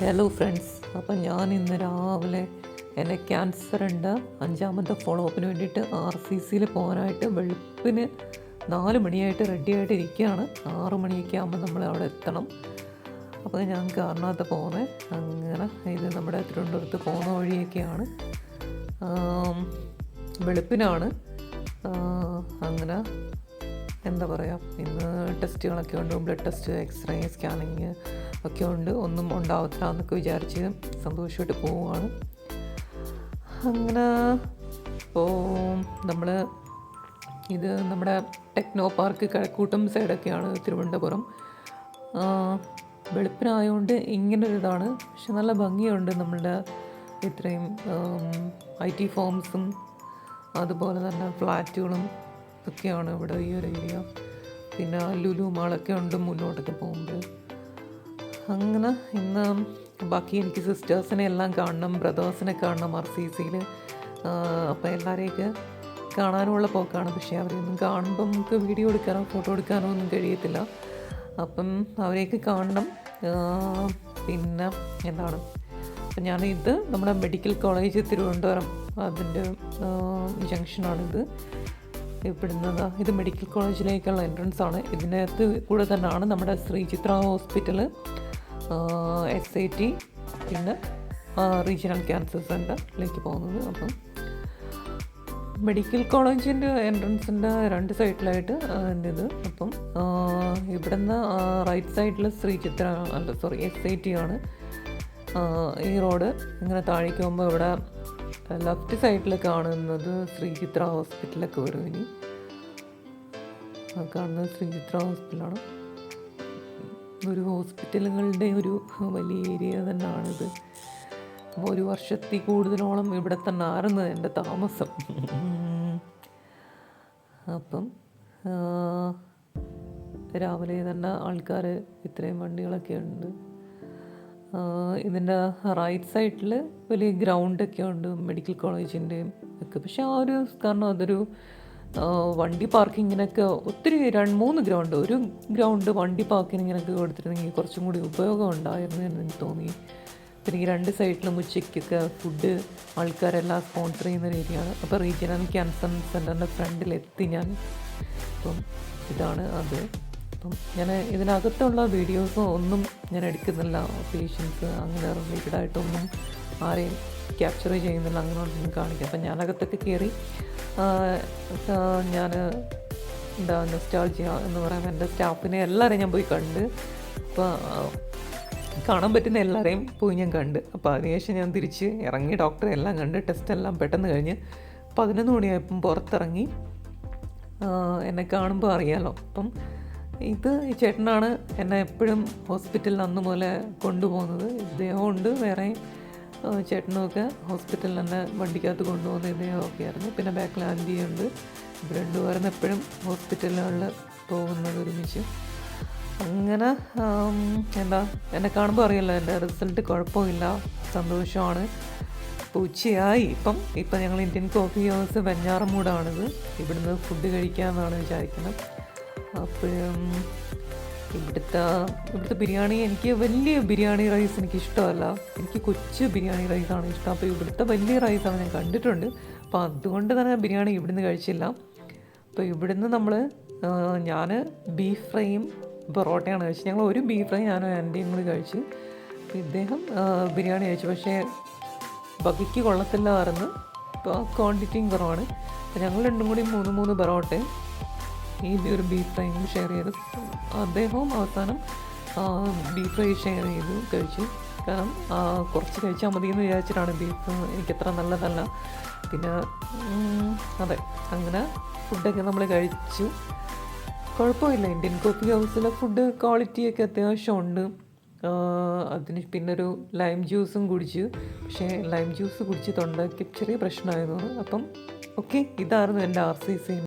Hello friends, അപ്പം ഞാൻ ഇന്ന് രാവിലെ എന്നെ ക്യാൻസറിൻ്റെ 5ാമത്തെ ഫോളോ അപ്പിന് വേണ്ടിയിട്ട് RCCയിൽ പോകാനായിട്ട് വെളുപ്പിന് 4 മണിയായിട്ട് റെഡിയായിട്ട് ഇരിക്കുകയാണ്. 6 മണിയൊക്കെ ആകുമ്പോൾ നമ്മൾ അവിടെ എത്തണം. അപ്പോൾ ഞാൻ കാറിനകത്ത് പോകുന്നത്. അങ്ങനെ ഇത് നമ്മുടെ തിരുവനന്തപുരത്ത് പോകുന്ന വഴിയൊക്കെയാണ്, വെളുപ്പിനാണ്. അങ്ങനെ എന്താ പറയുക, ഇന്ന് ടെസ്റ്റുകളൊക്കെ ഉണ്ട്, ബ്ലഡ് ടെസ്റ്റ്, എക്സ്റേ, സ്കാനിങ് ഒക്കെ ഉണ്ട്. ഒന്നും ഉണ്ടാവത്തില്ല എന്നൊക്കെ വിചാരിച്ച് സന്തോഷമായിട്ട് പോവുകയാണ്. അങ്ങനെ ഇപ്പോൾ നമ്മൾ ഇത് നമ്മുടെ ടെക്നോ പാർക്ക് കഴക്കൂട്ടം സൈഡൊക്കെയാണ് തിരുവനന്തപുരം. വെളുപ്പിനായതുകൊണ്ട് ഇങ്ങനൊരിതാണ്, പക്ഷെ നല്ല ഭംഗിയുണ്ട്. നമ്മളുടെ ഇത്രയും IT ഫോംസും അതുപോലെ തന്നെ ഫ്ലാറ്റുകളും ഒക്കെയാണ് ഇവിടെ ഈ ഒരു ഏരിയ. പിന്നെ ലുലു മാളൊക്കെ ഉണ്ട് മുന്നോട്ടൊക്കെ പോകുമ്പോൾ. അങ്ങനെ ഇന്ന് ബാക്കി എനിക്ക് സിസ്റ്റേഴ്സിനെ എല്ലാം കാണണം, ബ്രദേഴ്സിനെ കാണണം RCCയിൽ. അപ്പോൾ എല്ലാവരെയൊക്കെ കാണാനുമുള്ള പോക്കാണ്. പക്ഷേ അവരെയൊന്നും കാണുമ്പോൾ നമുക്ക് വീഡിയോ എടുക്കാനോ ഫോട്ടോ എടുക്കാനോ ഒന്നും കഴിയത്തില്ല. അപ്പം അവരെയൊക്കെ കാണണം. പിന്നെ എന്താണ്, അപ്പം ഞാനിത് നമ്മുടെ മെഡിക്കൽ കോളേജ് തിരുവനന്തപുരം, അതിൻ്റെ ജംഗ്ഷനാണിത്. ഇവിടുന്ന് ഇത് മെഡിക്കൽ കോളേജിലേക്കുള്ള എൻട്രൻസ് ആണ്. ഇതിനകത്ത് കൂടെ തന്നെയാണ് നമ്മുടെ ശ്രീ ചിത്ര ഹോസ്പിറ്റൽ, SIT, പിന്നെ റീജിയണൽ ക്യാൻസർ സെൻ്ററിലേക്ക് പോകുന്നത്. അപ്പം മെഡിക്കൽ കോളേജിൻ്റെ എൻട്രൻസിൻ്റെ 2 സൈഡിലായിട്ട് ഇത്. അപ്പം ഇവിടുന്ന് റൈറ്റ് സൈഡിൽ SIT ആണ്. ഈ റോഡ് ഇങ്ങനെ താഴേക്ക് പോകുമ്പോൾ ഇവിടെ ലെഫ്റ്റ് സൈഡിൽ കാണുന്നത് ശ്രീ ചിത്ര ഹോസ്പിറ്റലൊക്കെ വരും. ഇനി കാണുന്നത് ശ്രീ ചിത്ര ഹോസ്പിറ്റലാണ്. ഒരു ഹോസ്പിറ്റലുകളുടെ ഒരു വലിയ ഏരിയ തന്നെയാണിത്. അപ്പോൾ 1 വർഷത്തിൽ കൂടുതലോളം ഇവിടെ തന്നെ ആയിരുന്നു എൻ്റെ താമസം. അപ്പം രാവിലെ തന്നെ ആൾക്കാർ, ഇത്രയും വണ്ടികളൊക്കെ ഉണ്ട്. ഇതിൻ്റെ റൈറ്റ് സൈഡിൽ വലിയ ഗ്രൗണ്ടൊക്കെ ഉണ്ട് മെഡിക്കൽ കോളേജിൻ്റെയും ഒക്കെ. പക്ഷേ കാരണം അതൊരു വണ്ടി പാർക്കിങ്ങിനൊക്കെ ഒത്തിരി 2-3 ഗ്രൗണ്ട്, ഒരു ഗ്രൗണ്ട് വണ്ടി പാർക്കിങ്ങിനൊക്കെ കൊടുത്തിരുന്നെങ്കിൽ കുറച്ചും കൂടി ഉപയോഗം ഉണ്ടായിരുന്നു എന്ന് എനിക്ക് തോന്നി. പിന്നെ ഈ 2 സൈഡിലും ഉച്ചയ്ക്കൊക്കെ ഫുഡ് ആൾക്കാരെല്ലാം സ്പോൺസർ ചെയ്യുന്ന രീതിയാണ്. അപ്പോൾ റീജിയണൽ ക്യാൻസർ സെൻ്ററിൻ്റെ ഫ്രണ്ടിലെത്തി ഞാൻ. അപ്പം ഇതാണ് അത്. അപ്പം ഞാൻ ഇതിനകത്തുള്ള വീഡിയോസോ ഒന്നും ഞാൻ എടുക്കുന്നില്ല. പേഷ്യൻസ് അങ്ങനെ റിലേറ്റഡായിട്ടൊന്നും ആരെയും ക്യാപ്ചർ ചെയ്യുന്നില്ല, അങ്ങനെ ഒന്നും കാണിക്കുക. അപ്പം ഞാനകത്തൊക്കെ കയറി ഞാൻ നൊസ്റ്റാൾജിയ എന്ന് പറയുമ്പോൾ എൻ്റെ സ്റ്റാഫിനെ എല്ലാവരെയും ഞാൻ പോയി കണ്ട്. അപ്പോൾ കാണാൻ പറ്റുന്ന എല്ലാവരെയും പോയി ഞാൻ കണ്ട്. അപ്പോൾ അതിനുശേഷം ഞാൻ തിരിച്ച് ഇറങ്ങി ഡോക്ടറെ എല്ലാം കണ്ട് ടെസ്റ്റ് എല്ലാം പെട്ടെന്ന് കഴിഞ്ഞ് 11 മണിയായപ്പം പുറത്തിറങ്ങി. എന്നെ കാണുമ്പോൾ അറിയാമല്ലോ. അപ്പം ഇത് ഈ ചേട്ടനാണ് എന്നെ എപ്പോഴും ഹോസ്പിറ്റലിൽ അന്ന് പോലെ കൊണ്ടുപോകുന്നത്. ഇദ്ദേഹമുണ്ട്, വേറെ ചേട്ടനുമൊക്കെ ഹോസ്പിറ്റലിൽ തന്നെ വണ്ടിക്കകത്ത് കൊണ്ടുപോകുന്ന ഇദ്ദേഹമൊക്കെ ആയിരുന്നു. പിന്നെ ബാക്കിൽ ആൻറ്റിയുണ്ട്. ഇവർ രണ്ടുപേരും എപ്പോഴും ഹോസ്പിറ്റലുകളിൽ പോകുന്നത് ഒരുമിച്ച്. അങ്ങനെ എന്നെ കാണുമ്പോൾ അറിയാമല്ലോ, എൻ്റെ റിസൾട്ട് കുഴപ്പമില്ല, സന്തോഷമാണ്. ഇപ്പോൾ ഉച്ചയായി. ഇപ്പം ഞങ്ങൾ ഇന്ത്യൻ കോഫി ഹൗസ് വെഞ്ഞാറമൂടാണിത്. ഇവിടുന്ന് ഫുഡ് കഴിക്കാമെന്നാണ് വിചാരിക്കുന്നത്. അപ്പോഴും ഇവിടുത്തെ ബിരിയാണി, എനിക്ക് വലിയ ബിരിയാണി റൈസ് എനിക്ക് ഇഷ്ടമല്ല. എനിക്ക് കൊച്ചു ബിരിയാണി റൈസാണ് ഇഷ്ടം. അപ്പോൾ ഇവിടുത്തെ വലിയ റൈസാണ് ഞാൻ കണ്ടിട്ടുണ്ട്. അപ്പോൾ അതുകൊണ്ട് തന്നെ ബിരിയാണി ഇവിടുന്ന് കഴിച്ചില്ല. അപ്പോൾ ഇവിടുന്ന് ഞാൻ ബീഫ് ഫ്രൈയും പൊറോട്ടയാണ് കഴിച്ചത്. ഞങ്ങൾ ഒരു ബീഫ് ഫ്രൈ ഞാനും ആൻറ്റിയും കൂടി കഴിച്ചു. ഇദ്ദേഹം ബിരിയാണി കഴിച്ചു. പക്ഷേ ബഗിക്ക് കൊള്ളത്തില്ലായിരുന്നു, ഇപ്പോൾ ക്വാണ്ടിറ്റിയും കുറവാണ്. അപ്പോൾ ഞങ്ങൾ 2 കൂടി 3 പൊറോട്ടയും ഈ ഒരു ബീഫ് ഫ്രൈയും ഷെയർ ചെയ്തു. അദ്ദേഹവും അവസാനം ബീഫ് ഫ്രൈ ഷെയർ ചെയ്തു കഴിച്ചു. കാരണം കുറച്ച് കഴിച്ചാൽ മതി എന്ന് വിചാരിച്ചിട്ടാണ്. ബീഫ് എനിക്കത്ര നല്ലതല്ല. പിന്നെ അതെ, അങ്ങനെ ഫുഡൊക്കെ നമ്മൾ കഴിച്ചു. കുഴപ്പമില്ല. ഇന്ത്യൻ കോഫി ഹൗസിലെ ഫുഡ് ക്വാളിറ്റിയൊക്കെ അത്യാവശ്യം ഉണ്ട്. അതിന് പിന്നൊരു ലൈം ജ്യൂസും കുടിച്ചു. പക്ഷേ ലൈം ജ്യൂസ് കുടിച്ച് തൊണ്ടയ്ക്ക് ചെറിയ പ്രശ്നമായിരുന്നു. അപ്പം ഓക്കെ, ഇതായിരുന്നു എൻ്റെ RCC.